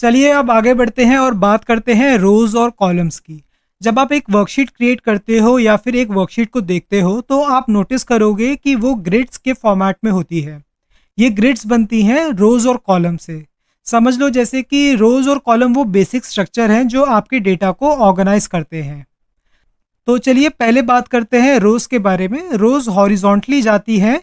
चलिए अब आगे बढ़ते हैं और बात करते हैं रोज और कॉलम्स की। जब आप एक वर्कशीट क्रिएट करते हो या फिर एक वर्कशीट को देखते हो तो आप नोटिस करोगे कि वो ग्रिड्स के फॉर्मेट में होती है। ये ग्रिड्स बनती हैं रोज और कॉलम से। समझ लो जैसे कि रोज और कॉलम वो बेसिक स्ट्रक्चर हैं जो आपके डेटा को ऑर्गेनाइज करते हैं। तो चलिए पहले बात करते हैं रोज के बारे में। रोज हॉरिजॉन्टली जाती हैं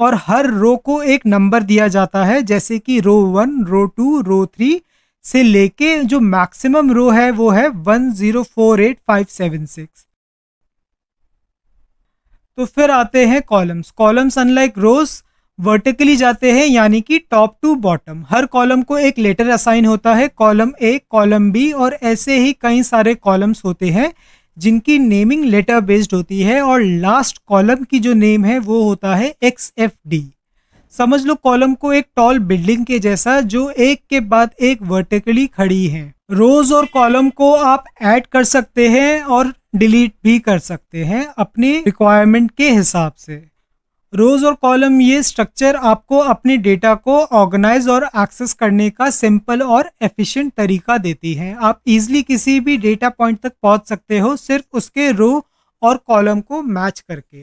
और हर रो को एक नंबर दिया जाता है, जैसे कि रो 1, रो 2, रो 3 से लेके जो मैक्सिमम रो है वो है 1048576। तो फिर आते हैं columns. Columns unlike rows vertically जाते हैं, यानी कि टॉप टू बॉटम। हर कॉलम को एक लेटर असाइन होता है, कॉलम ए, कॉलम बी और ऐसे ही कई सारे कॉलम्स होते हैं जिनकी नेमिंग लेटर बेस्ड होती है और लास्ट कॉलम की जो नेम है वो होता है XFD। समझ लो कॉलम को एक टॉल बिल्डिंग के जैसा जो एक के बाद एक वर्टिकली खड़ी है। रोज और कॉलम को आप ऐड कर सकते हैं और डिलीट भी कर सकते हैं अपनी रिक्वायरमेंट के हिसाब से। रोज और कॉलम ये स्ट्रक्चर आपको अपने डेटा को ऑर्गेनाइज और एक्सेस करने का सिंपल और एफिशिएंट तरीका देती हैं। आप इजीली किसी भी डेटा पॉइंट तक पहुंच सकते हो सिर्फ उसके रो और कॉलम को मैच करके।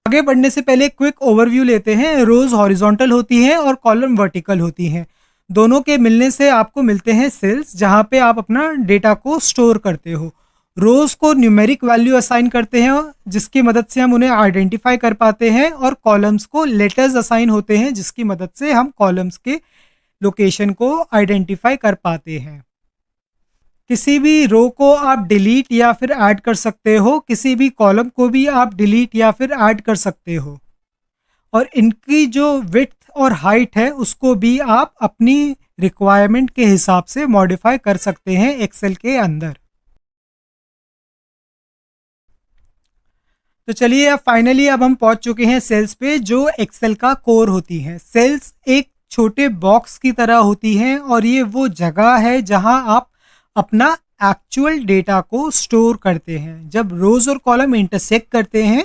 आगे बढ़ने से पहले क्विक ओवरव्यू लेते हैं। रोज हॉरिजॉन्टल होती हैं और कॉलम वर्टिकल होती हैं। दोनों के मिलने से आपको मिलते हैं सेल्स, जहां पे आप अपना डेटा को स्टोर करते हो। रोज को न्यूमेरिक वैल्यू असाइन करते हैं जिसकी मदद से हम उन्हें आइडेंटिफाई कर पाते हैं, और कॉलम्स को लेटर्स असाइन होते हैं जिसकी मदद से हम कॉलम्स के लोकेशन को आइडेंटिफाई कर पाते हैं। किसी भी रो को आप डिलीट या फिर ऐड कर सकते हो, किसी भी कॉलम को भी आप डिलीट या फिर ऐड कर सकते हो, और इनकी जो विड्थ और हाइट है उसको भी आप अपनी रिक्वायरमेंट के हिसाब से मॉडिफाई कर सकते हैं एक्सेल के अंदर। तो चलिए अब फाइनली अब हम पहुंच चुके हैं सेल्स पे, जो एक्सेल का कोर होती हैं। सेल्स एक छोटे बॉक्स की तरह होती हैं और ये वो जगह है जहां आप अपना एक्चुअल डेटा को स्टोर करते हैं। जब रोज और कॉलम इंटरसेक्ट करते हैं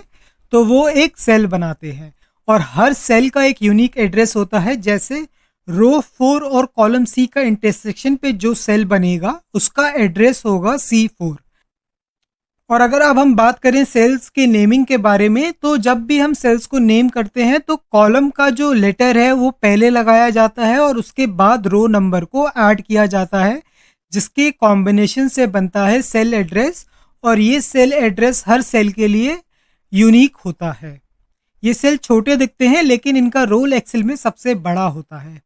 तो वो एक सेल बनाते हैं, और हर सेल का एक यूनिक एड्रेस होता है। जैसे रो 4 और कॉलम सी का इंटरसेक्शन पे जो सेल बनेगा उसका एड्रेस होगा C4। और अगर अब हम बात करें सेल्स के नेमिंग के बारे में, तो जब भी हम सेल्स को नेम करते हैं तो कॉलम का जो लेटर है वो पहले लगाया जाता है और उसके बाद रो नंबर को ऐड किया जाता है, जिसके कॉम्बिनेशन से बनता है सेल एड्रेस। और ये सेल एड्रेस हर सेल के लिए यूनिक होता है। ये सेल छोटे दिखते हैं लेकिन इनका रोल एक्सेल में सबसे बड़ा होता है।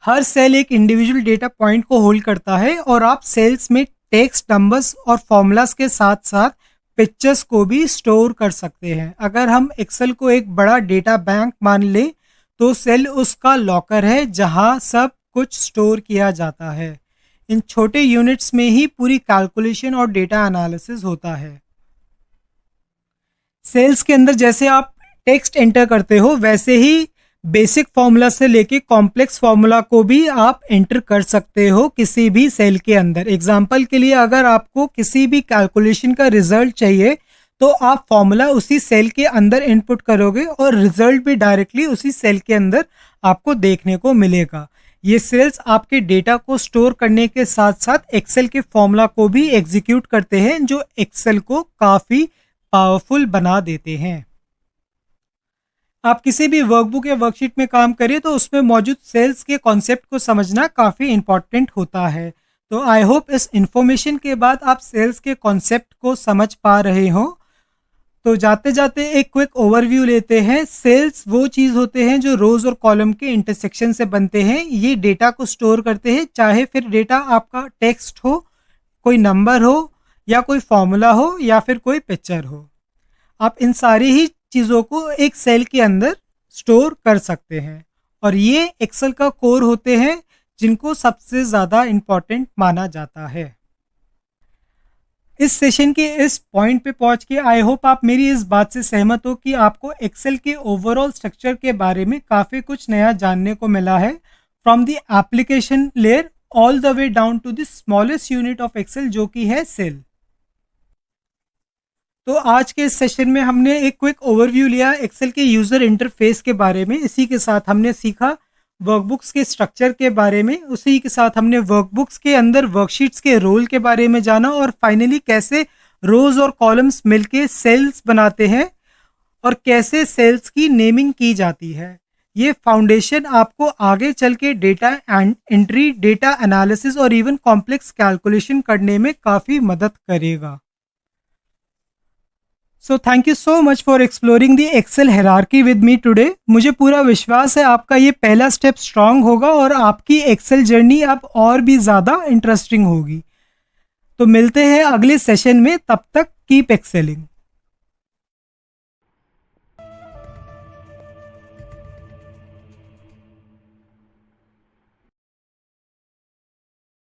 हर सेल एक इंडिविजुअल डेटा पॉइंट को होल्ड करता है, और आप सेल्स में टेक्स्ट, नंबर्स और फॉर्मूलाज के साथ साथ पिक्चर्स को भी स्टोर कर सकते हैं। अगर हम एक्सेल को एक बड़ा डेटा बैंक मान लें तो सेल उसका लॉकर है जहां सब कुछ स्टोर किया जाता है। इन छोटे यूनिट्स में ही पूरी कैलकुलेशन और डेटा एनालिसिस होता है। सेल्स के अंदर जैसे आप टेक्स्ट एंटर करते हो वैसे ही बेसिक फॉर्मूला से लेके कॉम्प्लेक्स फॉर्मूला को भी आप एंटर कर सकते हो किसी भी सेल के अंदर। एग्जांपल के लिए अगर आपको किसी भी कैलकुलेशन का रिजल्ट चाहिए तो आप फॉर्मूला उसी सेल के अंदर इनपुट करोगे और रिजल्ट भी डायरेक्टली उसी सेल के अंदर आपको देखने को मिलेगा। ये सेल्स आपके डेटा को स्टोर करने के साथ साथ एक्सेल के फॉर्मूला को भी एग्जीक्यूट करते हैं, जो एक्सेल को काफ़ी पावरफुल बना देते हैं। आप किसी भी वर्कबुक या वर्कशीट में काम करें तो उसमें मौजूद सेल्स के कॉन्सेप्ट को समझना काफ़ी इंपॉर्टेंट होता है। तो आई होप इस इंफॉर्मेशन के बाद आप सेल्स के कॉन्सेप्ट को समझ पा रहे हो। तो जाते जाते एक क्विक ओवरव्यू लेते हैं। सेल्स वो चीज़ होते हैं जो रोज और कॉलम के इंटरसेक्शन से बनते हैं। ये डेटा को स्टोर करते हैं, चाहे फिर डेटा आपका टेक्स्ट हो, कोई नंबर हो, या कोई फॉर्मूला हो, या फिर कोई पिक्चर हो। आप इन सारी ही चीज़ों को एक सेल के अंदर स्टोर कर सकते हैं, और ये एक्सेल का कोर होते हैं जिनको सबसे ज़्यादा इम्पॉर्टेंट माना जाता है। इस सेशन के इस पॉइंट पे पहुंच के आई होप आप मेरी इस बात से सहमत हो कि आपको एक्सेल के ओवरऑल स्ट्रक्चर के बारे में काफ़ी कुछ नया जानने को मिला है, from the application layer all the way down to the smallest unit of Excel, जो कि है सेल। तो आज के इस सेशन में हमने एक क्विक ओवरव्यू लिया एक्सेल के यूज़र इंटरफेस के बारे में। इसी के साथ हमने सीखा वर्कबुक्स के स्ट्रक्चर के बारे में, उसी के साथ हमने वर्कबुक्स के अंदर वर्कशीट्स के रोल के बारे में जाना, और फाइनली कैसे रोज और कॉलम्स मिलके सेल्स बनाते हैं और कैसे सेल्स की नेमिंग की जाती है। ये फाउंडेशन आपको आगे चल के डेटा एंट्री, डेटा एनालिसिस और इवन कॉम्प्लेक्स कैलकुलेशन करने में काफ़ी मदद करेगा। So thank you so much for exploring the Excel hierarchy with me today. मुझे पूरा विश्वास है आपका ये पहला स्टेप स्ट्रांग होगा और आपकी एक्सेल जर्नी अब और भी ज़्यादा इंटरेस्टिंग होगी। तो मिलते हैं अगले सेशन में, तब तक कीप एक्सेलिंग।